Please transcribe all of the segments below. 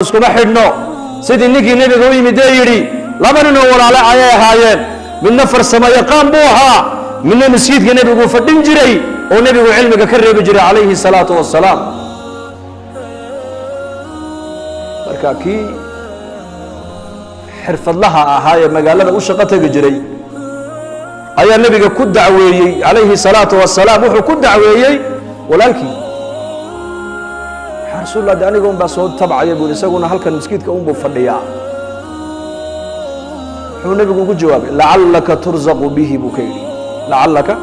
iskuma xidhno sidii ninkii nebiga u yimid ee yidhi laba nin oo walaale ayay ahaayeen midna farsamo yaqaan buu ahaa midna masjidka nebigu fadhin jiray oo nebigu cilmiga ka reebi jiray calayhi salaatu wassalaam marka kii xirfadlaha ahaa ee magaalada u shaqo tegi jiray ayaa nebiga ku dacweeyey calayhi salaatu wassalaam wuxuu ku dacweeyey walaalkii yaa rasuul allah aniga un baa soo tabcaya buuri isaguna halkan masjidka un buu fadhiyaa wuxuu nebigu ugu jawaabay lacallaka turzaqu bihi buu ka yidhi lacallaka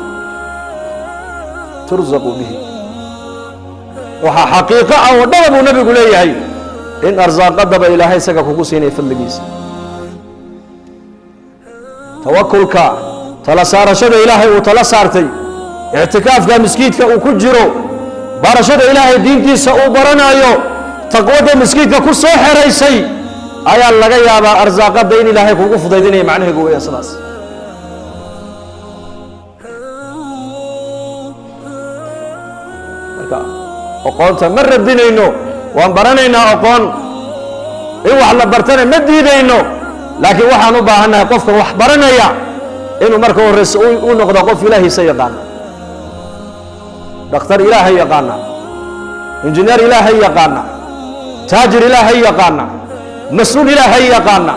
turzaqu bihi waxaa xaqiiqo ah oo dhaba buu nebigu leeyahay in arsaaqadaba ilaahay isaga kugu siinay fadligiisa tawakulka tala saarashada ilaahay uu tala saartay ictikaafka masjidka uu ku jiro barashada ilaahay diintiisa uu baranayo taqwada masjidka ku soo xiraysay ayaa laga yaabaa arsaaqada in ilaahay kugu fudaydinayo macnaheedu way sidaas marka aqoonta ma radinayno waan baranaynaa aqoon in wax la bartana ma diidayno laakiin waxaan u baahannahay qofka wax baranaya inuu marka horeysa u noqdo qof ilaahiisa yaqaana dhakhtar ilaahay yaqaana injineer ilaahay yaqaana taajir ilaahay yaqaana mas-uul ilaahay yaqaana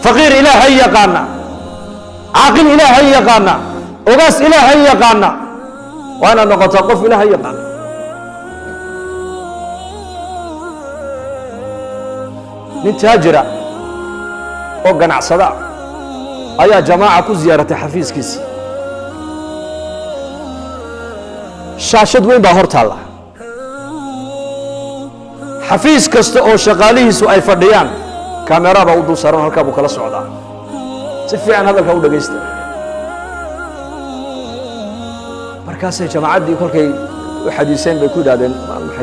faqiir ilaahay yaqaana caaqil ilaahay yaqaana ogaas ilaahay yaqaana waa inaad noqotaa qof ilaahay yaqaana nin taajira oo ganacsada ayaa jamaaca ku ziyaaratay xafiiskiisii shaashad weyn baa hor taalla xafiis kasta oo shaqaalihiisu ay fadhiyaan kamerada u dul saaran halkaa buu kala socdaa si fiican hadalka u dhagaysta markaasay jamaacaddii kolkay u xadiiseen bay ku yidhahdeen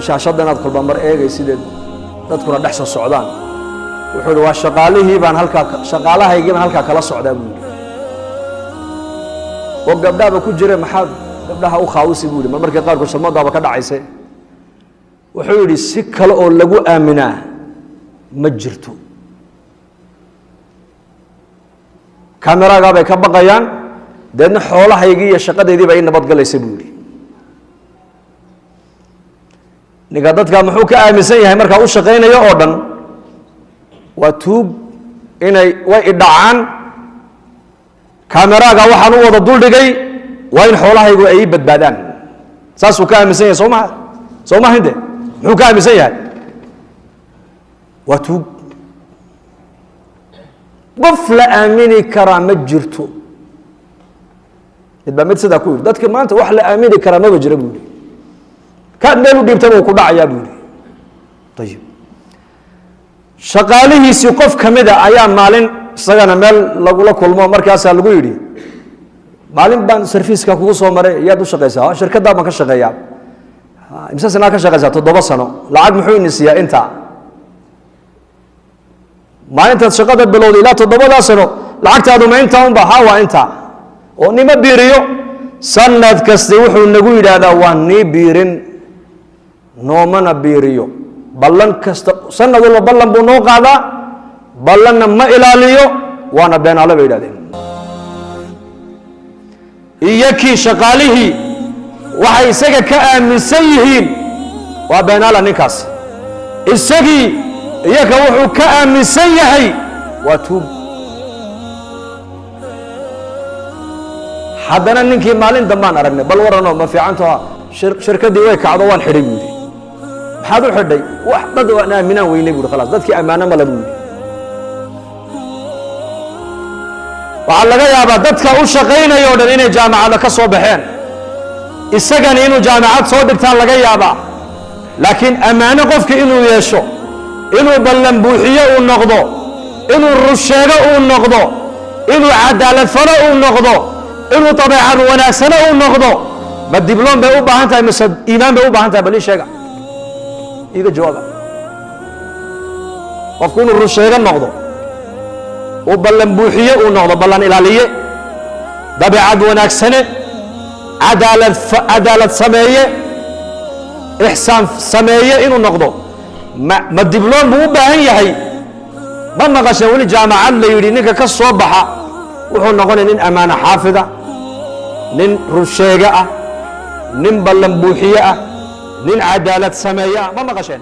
shaashadda inaad kolba mar eegay sideed dadkuna dhex soo socdaan wuxuu yidhi waa shaqaalihii baan halkaa shaqaalahaygii baan halkaa kala socdaa buu yidhi oo gabdhaaba ku jira maxaad gabdhaha u khaawisi buu yidhi mar markii qaarkood shalmadaaba ka dhacayse wuxuu yidhi si kale oo lagu aaminaa ma jirto kameraagaa bay ka baqayaan deedna xoolahaygii iyo shaqadeydii baa ii nabadgalaysa buu yidhi ninka dadkaa muxuu ka aaminsan yahay markaa u shaqaynayo oo dhan waa tuug inay way idhacaan kameraaga waxaan u wada duldhigay waa in xoolahaygu ay ii badbaadaan saasuu ka aaminsan yahay soo maha inde muxuu ka aaminsan yahay waa tuug qof la aamini karaa ma jirto mid baa mid sidaa ku yidhi dadka maanta wax la aamini karaa maba jira buu yidhi kaad meel u dhiibtaba uu ku dhacayaa buu yidhi ayib shaqaalihiisii qof ka mida ayaa maalin isagana meel lagula kulmo markaasaa lagu yidhi maalin baan sarfiiska kugu soo maray yaad u shaqaysaa shirkaddaa baan ka shaqeeyaa imse sanaa ka shaqaysaa 7 sano lacag muxuu ini siiyaa intaa maalintaad shaqada bilowday ilaa 7 sano lacagtaadu ma intaa unba haa waa intaa oo nima biiriyo sanad kasta wuxuu nagu yidhaahdaa waa nii biirin noomana biiriyo ballan kasta sanad walba ballan buu noo qaadaa ballanna ma ilaaliyo waana beenaale bay yidhahdeen iyakii shaqaalihii waxay isaga ka aaminsan yihiin waa beenaala ninkaas isagii iyaka wuxuu ka aaminsan yahay waa tuug haddana ninkii maalin dambaan aragnay bal waranoo ma fiicantaha shirkaddii way kacdo waan xidhay buu yidhi maxaad u xidhay wax dad waan aaminaan weynay buuhi khalaas dadkii ammaano male buu yidhi waxaa laga yaabaa dadka u shaqaynaya o dhan inay jaamacada ka soo baxeen isagani inuu jaamacad soo dhigtaan laga yaabaa laakiin ammaano qofki inuu yeesho inuu ballan buuxiyo uu noqdo inuu rusheego uu noqdo inuu cadaalad falo uu noqdo inuu dabeecad wanaagsano uu noqdo ma dibloom bay u baahan tahay mise iimaan bay u baahan tahay bal ii sheega iiga jawaaba qofku inuu rusheego noqdo uu ballan buuxiye uu noqdo ballan ilaaliye dabeecad wanaagsane cadaalad sameeye ixsaan sameeye inuu noqdo ما دبلوم مو باهي هي ما نقشنا ولي جامعة اللي يرينك كالصباح وحنا نقول إن أمانة حافظة نين رشيقة نين بلنبوحية نين عدالة سماية ما نقشنا